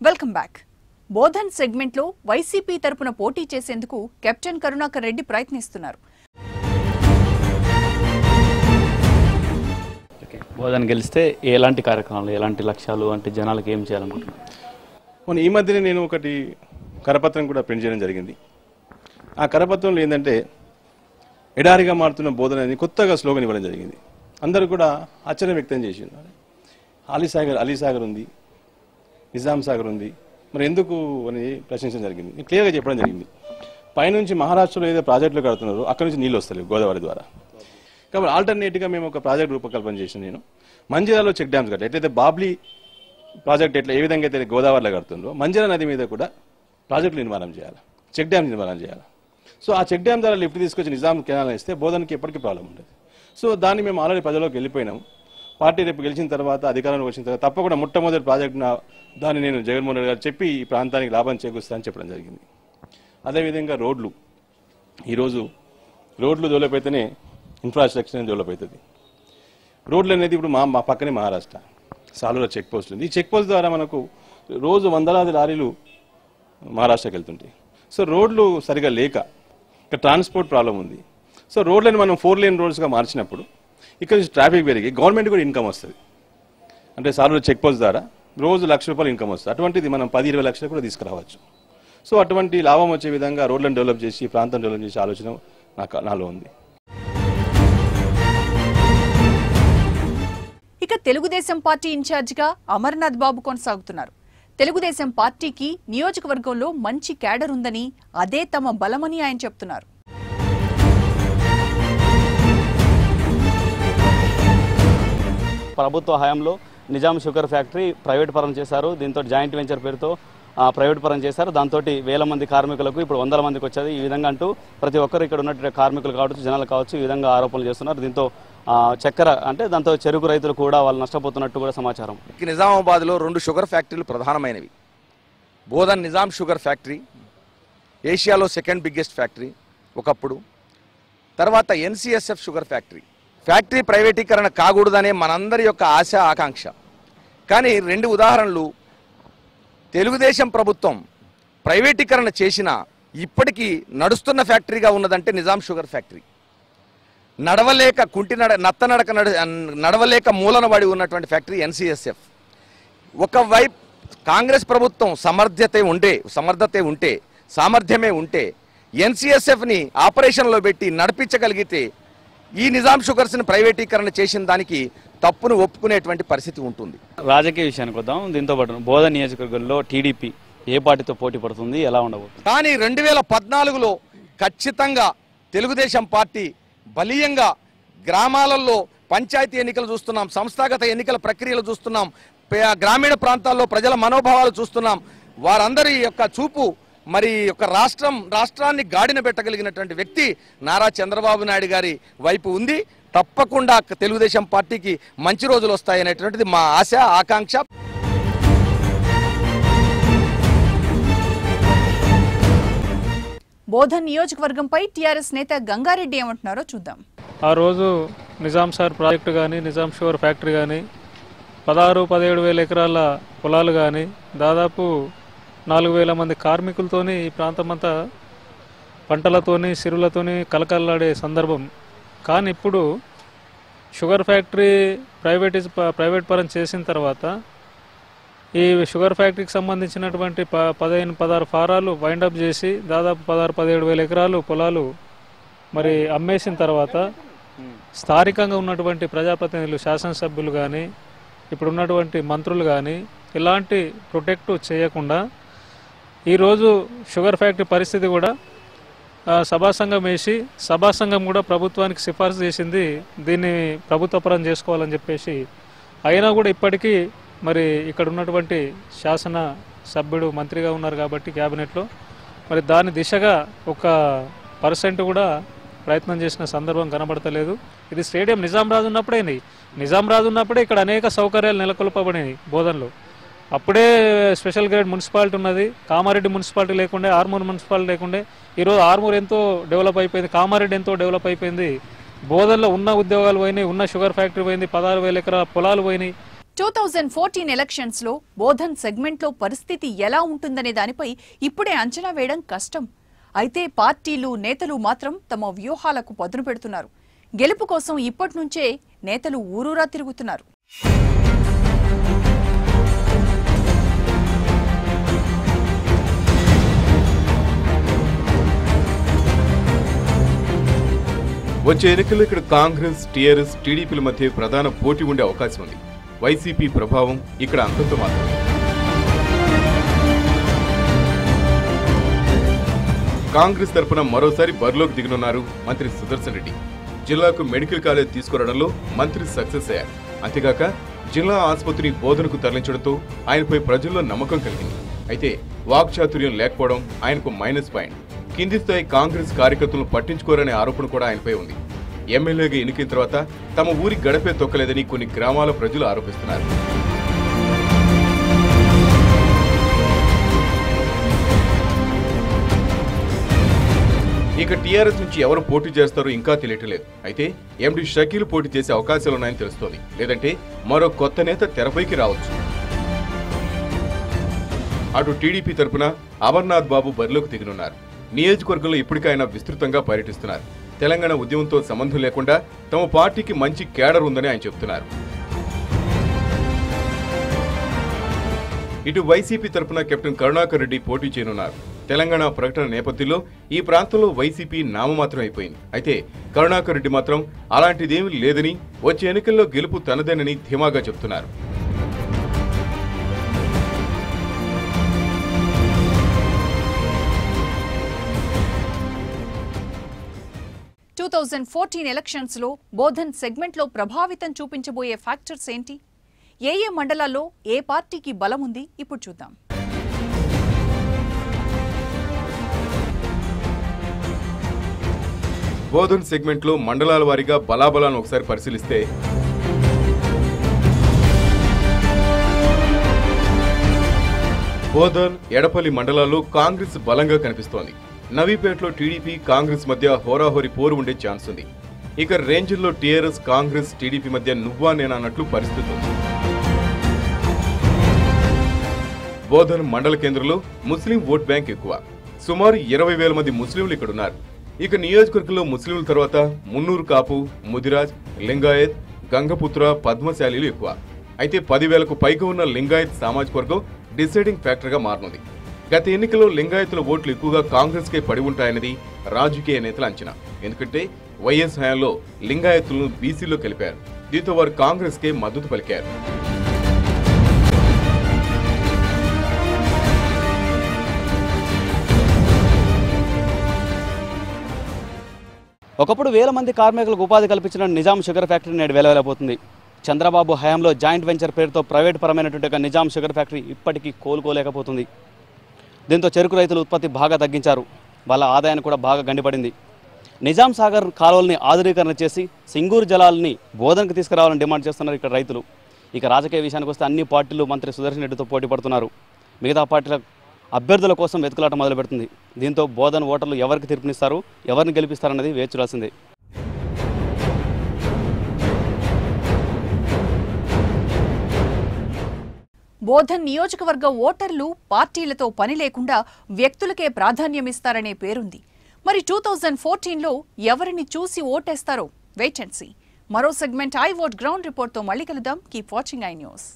Welcome back. Bodhan సెగ్మెంట్లో YCP తరపున పోటీ చేసేందుకు కెప్టెన్ కరుణాకర్ రెడ్డి ప్రయత్నిస్తున్నారు. బోధన్ గెలిస్తే ఎలాంటి కార్యక్రమాలు, ఎలాంటి లక్ష్యాలు అంటే జనాలకు ఏం చేయాలనుకుంటున్నారు? మొన్న ఈ మధ్యనే నేను ఒకటి కరపత్రం కూడా ప్రింట్ చేయడం జరిగింది. ఆ కరపత్రంలో ఏంటంటే ఎడారిగా మారుతున్న బోధన అని కొత్తగా స్లోగన్ ఇవ్వడం జరిగింది. అందరూ కూడా ఆశ్చర్యం వ్యక్తం చేసింది. అలీసాగర్ ఉంది, నిజాం సాగర్ ఉంది, మరి ఎందుకు అని ప్రశ్నించడం జరిగింది. క్లియర్గా చెప్పడం జరిగింది. పైనుంచి మహారాష్ట్రలో ఏదో ప్రాజెక్టులు కడుతున్నారో అక్కడ నుంచి నీళ్ళు వస్తలేవు గోదావరి ద్వారా. కాబట్టి ఆల్టర్నేట్గా మేము ఒక ప్రాజెక్ట్ రూపకల్పన చేసిన నేను మంజిరాలో చెక్ డ్యామ్స్ కట్టాను. ఎట్లయితే బాబ్లీ ప్రాజెక్ట్ ఏ విధంగా అయితే గోదావరిలో కడుతుందో మంజిరా నది మీద కూడా ప్రాజెక్టులు నిర్మాణం చేయాలి, చెక్ డ్యామ్ నిర్మాణం చేయాలి. సో ఆ చెక్ డ్యామ్ ద్వారా లిఫ్ట్ తీసుకొచ్చి నిజాం కెనాల్ ఇస్తే బోధనకి ఎప్పటికీ ప్రాబ్లం ఉండదు. సో దాన్ని మేము ఆల్రెడీ ప్రజల్లోకి వెళ్ళిపోయినాము. పార్టీ రేపు గెలిచిన తర్వాత, అధికారంలోకి వచ్చిన తర్వాత తప్పకుండా మొట్టమొదటి ప్రాజెక్టు దాన్ని నేను జగన్మోహన్ రెడ్డి గారు చెప్పి ఈ ప్రాంతానికి లాభం చేకూరుస్తానని చెప్పడం జరిగింది. అదేవిధంగా రోడ్లు, ఈరోజు రోడ్లు డెవలప్ అయితేనే ఇన్ఫ్రాస్ట్రక్చర్ డెవలప్ అవుతుంది. రోడ్లు అనేది ఇప్పుడు మా పక్కనే మహారాష్ట్ర సాలూరు చెక్ పోస్ట్ ఉంది. ఈ చెక్ పోస్ట్ ద్వారా మనకు రోజు వందలాది లారీలు మహారాష్ట్రకి వెళ్తుంటాయి. సో రోడ్లు సరిగా లేక ఇక్కడ ట్రాన్స్పోర్ట్ ప్రాబ్లం ఉంది. సో రోడ్లను మనం 4 లేన్ రోడ్స్గా మార్చినప్పుడు ఇక్కడ నుంచి ట్రాఫిక్ పెరిగి గవర్నమెంట్ కూడా ఇన్కమ్ వస్తుంది. అంటే సాలూరు చెక్ పోస్ట్ ద్వారా రోజు ₹1,00,000 ఇన్కమ్ వస్తుంది. అటువంటిది మనం 10-20 లక్షలు కూడా తీసుకురావచ్చు. సో అటువంటి లాభం వచ్చే విధంగా రోడ్లను డెవలప్ చేసి, ప్రాంతం డెవలప్ చేసే ఆలోచన నాలో ఉంది. ఇక తెలుగుదేశం పార్టీ ఇన్ఛార్జిగా అమర్నాథ్ బాబు కొనసాగుతున్నారు. తెలుగుదేశం పార్టీకి నియోజకవర్గంలో మంచి క్యాడర్ ఉందని, అదే తమ బలమని ఆయన చెప్తున్నారు. ప్రభుత్వ హయాంలో నిజాం షుగర్ ఫ్యాక్టరీ ప్రైవేట్ పరం చేశారు. దీంతో జాయింట్ వెంచర్ పేరుతో ప్రైవేట్ పరం చేశారు. దాంతో వేల మంది కార్మికులకు ఇప్పుడు 100 మందికి వచ్చేది. ఈ విధంగా అంటూ ప్రతి ఒక్కరు ఇక్కడ ఉన్నటువంటి కార్మికులు కావచ్చు, జనాలు కావచ్చు, ఈ విధంగా ఆరోపణలు చేస్తున్నారు. దీంతో చక్కెర అంటే దాంతో చెరుకు రైతులు కూడా వాళ్ళు నష్టపోతున్నట్టు కూడా సమాచారం. నిజామాబాద్లో 2 షుగర్ ఫ్యాక్టరీలు ప్రధానమైనవి. బోధన్ నిజాం షుగర్ ఫ్యాక్టరీ ఏషియాలో 2nd బిగ్గెస్ట్ ఫ్యాక్టరీ ఒకప్పుడు. తర్వాత NCSF షుగర్ ఫ్యాక్టరీ ప్రైవేటీకరణ కాకూడదనే మనందరి యొక్క ఆశ, ఆకాంక్ష. కానీ 2 ఉదాహరణలు. తెలుగుదేశం ప్రభుత్వం ప్రైవేటీకరణ చేసిన ఇప్పటికీ నడుస్తున్న ఫ్యాక్టరీగా ఉన్నదంటే నిజాం షుగర్ ఫ్యాక్టరీ. నడవలేక నడవలేక మూలన పడి ఉన్నటువంటి ఫ్యాక్టరీ NCSF. ఒకవైపు కాంగ్రెస్ ప్రభుత్వం సామర్థ్యమే ఉంటే NCSFని ఆపరేషన్లో పెట్టి నడిపించగలిగితే ఈ నిజాం షుగర్స్ని ప్రైవేటీకరణ చేసిన దానికి తప్పును ఒప్పుకునేటువంటి పరిస్థితి ఉంటుంది. రాజకీయ విషయానికి వద్దాం. దీంతో పాటు బోధన్ నియోజకవర్గంలో టీడీపీ ఏ పార్టీతో పోటీ పడుతుంది, ఎలా ఉండబోతుంది? కానీ 2014లో ఖచ్చితంగా తెలుగుదేశం పార్టీ బలీయంగా గ్రామాలలో పంచాయతీ ఎన్నికలు చూస్తున్నాం, సంస్థాగత ఎన్నికల ప్రక్రియలు చూస్తున్నాం, గ్రామీణ ప్రాంతాల్లో ప్రజల మనోభావాలు చూస్తున్నాం. వారందరి యొక్క చూపు మరి యొక్క రాష్ట్రాన్ని గాడిన పెట్టగలిగినటువంటి వ్యక్తి నారా చంద్రబాబు నాయుడు గారి వైపు ఉంది. తప్పకుండా తెలుగుదేశం పార్టీకి మంచి రోజులు వస్తాయనేటువంటిది మా ఆశ, ఆకాంక్ష. బోధన్ నియోజకవర్గంపై టీఆర్ఎస్ నేత గంగారెడ్డి ఏమంటున్నారో చూద్దాం. ఆ రోజు నిజాం సార్ ప్రాజెక్టు కానీ, నిజాం షుగర్ ఫ్యాక్టరీ కానీ, 16-17 వేల ఎకరాల పొలాలు కానీ, దాదాపు 4,000 మంది కార్మికులతోని ఈ ప్రాంతమంతా పంటలతోని, సిరులతోని కలకల్లాడే సందర్భం. కానీ ఇప్పుడు షుగర్ ఫ్యాక్టరీ ప్రైవేట్ పరం చేసిన తర్వాత ఈ షుగర్ ఫ్యాక్టరీకి సంబంధించినటువంటి 15-16 ఫారాలు వైండప్ చేసి దాదాపు 16-17 వేల ఎకరాలు పొలాలు మరి అమ్మేసిన తర్వాత స్థానికంగా ఉన్నటువంటి ప్రజాప్రతినిధులు, శాసనసభ్యులు కానీ, ఇప్పుడు ఉన్నటువంటి మంత్రులు కానీ ఇలాంటి ప్రొటెక్ట్ చేయకుండా ఈరోజు షుగర్ ఫ్యాక్టరీ పరిస్థితి కూడా సభాసంఘం వేసి, సభాసంఘం కూడా ప్రభుత్వానికి సిఫార్సు చేసింది దీన్ని ప్రభుత్వపరం చేసుకోవాలని చెప్పేసి. అయినా కూడా ఇప్పటికీ మరి ఇక్కడ ఉన్నటువంటి శాసన సభ్యుడు మంత్రిగా ఉన్నారు కాబట్టి క్యాబినెట్లో మరి దాని దిశగా 1% కూడా ప్రయత్నం చేసిన సందర్భం కనబడతలేదు. ఇది స్టేడియం నిజాం రాజు ఉన్నప్పుడే ఇక్కడ అనేక సౌకర్యాలు నెలకొల్పబడినాయి బోధన్లో. అప్పుడే స్పెషల్ గ్రేడ్ మున్సిపాలిటీ ఉన్నది. కామారెడ్డి మున్సిపాలిటీ లేకుండే, ఆర్మూర్ మున్సిపాలిటీ లేకుండే. ఈరోజు ఆర్మూర్ ఎంతో డెవలప్ అయిపోయింది, కామారెడ్డి ఎంతో డెవలప్ అయిపోయింది. బోధన్లో ఉన్న ఉద్యోగాలు పోయినాయి, ఉన్న షుగర్ ఫ్యాక్టరీ పోయింది, 16,000 ఎకరాల పొలాలు పోయినాయి. 2014 ఎలక్షన్స్ లో బోధన్ సెగ్మెంట్ లో పరిస్థితి ఎలా ఉంటుందనే దానిపై ఇప్పుడే అంచనా వేయడం కష్టం. అయితే పార్టీలు నేతలు మాత్రం తమ వ్యూహాలకు పదును పెడుతున్నారు. గెలుపు కోసం ఇప్పటి నుంచే నేతలు ఊరూరా తిరుగుతున్నారు. వచ్చే ఎన్నికల్లో ఇక్కడ కాంగ్రెస్, టీఆర్ఎస్, టీడీపీల మధ్య ప్రధాన పోటీ ఉండే అవకాశం ఉంది. వైసీపీ ప్రభావం ఇక్కడ అంతంత మాత్రమే. కాంగ్రెస్ తరపున మరోసారి బరిలోకి దిగనున్నారు మంత్రి సుదర్శన్ రెడ్డి. జిల్లాకు మెడికల్ కాలేజ్ తీసుకురావడంలో మంత్రి సక్సెస్ అయ్యారు. అంతేగాక జిల్లా ఆసుపత్రిని బోధనకు తరలించడంతో ఆయనపై ప్రజల్లో నమ్మకం కలిగింది. అయితే వాక్చాతుర్యం లేకపోవడం ఆయనకు మైనస్ పాయింట్. కింది స్థాయి కాంగ్రెస్ కార్యకర్తలను పట్టించుకోరనే ఆరోపణ కూడా ఆయనపై ఉంది. ఎమ్మెల్యేగా ఎన్నికైన తర్వాత తమ ఊరి గడపే తొక్కలేదని కొన్ని గ్రామాల ప్రజలు ఆరోపిస్తున్నారు. ఇక టీఆర్ఎస్ నుంచి ఎవరు పోటీ చేస్తారో ఇంకా తెలియట్లేదు. అయితే ఎండి షకీల్ పోటీ చేసే అవకాశాలున్నాయని తెలుస్తోంది. లేదంటే మరో కొత్త నేత తెరపైకి రావచ్చు. అటు టీడీపీ తరపున అమర్నాథ్ బాబు బరిలోకి దిగనున్నారు. నియోజకవర్గంలో ఇప్పటికీ ఆయన విస్తృతంగా పర్యటిస్తున్నారు. తెలంగాణ ఉద్యమంతో సంబంధం లేకుండా తమ పార్టీకి మంచి కేడర్ ఉందని ఆయన చెబుతున్నారు. ఇటు వైసీపీ తరపున కెప్టెన్ కరుణాకర్ రెడ్డి పోటీ చేయనున్నారు. తెలంగాణ ప్రకటన నేపథ్యంలో ఈ ప్రాంతంలో వైసీపీ నామమాత్రం అయిపోయింది. అయితే కరుణాకర్ రెడ్డి మాత్రం అలాంటిదేమీ లేదని, వచ్చే ఎన్నికల్లో గెలుపు తనదేనని ధీమాగా చెబుతున్నారు. ఎలక్షన్స్ లో బోధన్ సెగ్మెంట్ లో ప్రభావితం చూపించబోయే ఫ్యాక్టర్స్ ఏంటి? ఏ మండలాల్లో ఏ పార్టీకి బలం ఉంది? ఇప్పుడు చూద్దాం. బోధన్ సెగ్మెంట్ లో మండలాల వారీగా బలాబలాలను ఒకసారి పరిశీలిస్తే బోధన్, ఎడపల్లి మండలాల్లో కాంగ్రెస్ బలంగా కనిపిస్తోంది. నవీపేటలో టీడీపీ, కాంగ్రెస్ మధ్య హోరాహోరీ పోరు ఉండే ఛాన్స్ ఉంది. ఇక రేంజ్లో టీఆర్ఎస్, కాంగ్రెస్, టీడీపీ మధ్య నువ్వా నేనా అన్నట్లు పరిస్థితి ఉంది. బోధన్ మండల కేంద్రంలో ముస్లిం ఓట్ బ్యాంక్ ఎక్కువ. సుమారు 20,000 మంది ముస్లింలు ఇక్కడున్నారు. ఇక నియోజకవర్గంలో ముస్లింల తర్వాత మున్నూరు కాపు, ముదిరాజ్, లింగాయత్, గంగపుత్ర, పద్మశాలీలు ఎక్కువ. అయితే 10,000కు పైగా ఉన్న లింగాయత్ సామాజిక వర్గం డిసైడింగ్ ఫ్యాక్టర్గా మారనుంది. గత ఎన్నికల్లో లింగాయతుల ఓట్లు ఎక్కువగా కాంగ్రెస్కే పడి ఉంటాయన్నది రాజకీయ నేతల అంచనా. ఎందుకంటే వైఎస్ హయాంలో లింగాయతులను బీసీలో కలిపారు. దీంతో వారు కాంగ్రెస్కే మద్దతు పలికారు. ఒకప్పుడు వేల మంది కార్మికులకు ఉపాధి కల్పించిన నిజాం షుగర్ ఫ్యాక్టరీ నేడు వెలవెలబోతుంది. చంద్రబాబు హయాంలో జాయింట్ వెంచర్ పేరుతో ప్రైవేట్ పరమైనటువంటి ఒక నిజాం షుగర్ ఫ్యాక్టరీ ఇప్పటికీ కోలుకోలేకపోతుంది. దీంతో చెరుకు రైతుల ఉత్పత్తి బాగా తగ్గించారు. వాళ్ళ ఆదాయాన్ని కూడా బాగా గండిపడింది. నిజాం సాగర్ కాలువల్ని ఆధునీకరణ చేసి సింగూరు జలాలని బోధనకు తీసుకురావాలని డిమాండ్ చేస్తున్నారు ఇక్కడ రైతులు. ఇక రాజకీయ విషయానికి వస్తే అన్ని పార్టీలు మంత్రి సుదర్శన్ రెడ్డితో పోటీ పడుతున్నారు. మిగతా పార్టీల అభ్యర్థుల కోసం వెతుకులాట మొదలు పెడుతుంది. దీంతో బోధన్ ఓటర్లు ఎవరికి తీర్పునిస్తారు, ఎవరిని గెలిపిస్తారన్నది వేచి చూడాల్సిందే. బోధన్ నియోజకవర్గ ఓటర్లు పార్టీలతో పని లేకుండా వ్యక్తులకే ప్రాధాన్యమిస్తారనే పేరుంది. మరి 2014లో ఎవరిని చూసి ఓటేస్తారో వెయిట్ అండ్ సీ. మరో సెగ్మెంట్ ఐ ఓట్ గ్రౌండ్ రిపోర్ట్తో మళ్ళీ కలుద్దాం. Keep watching I news.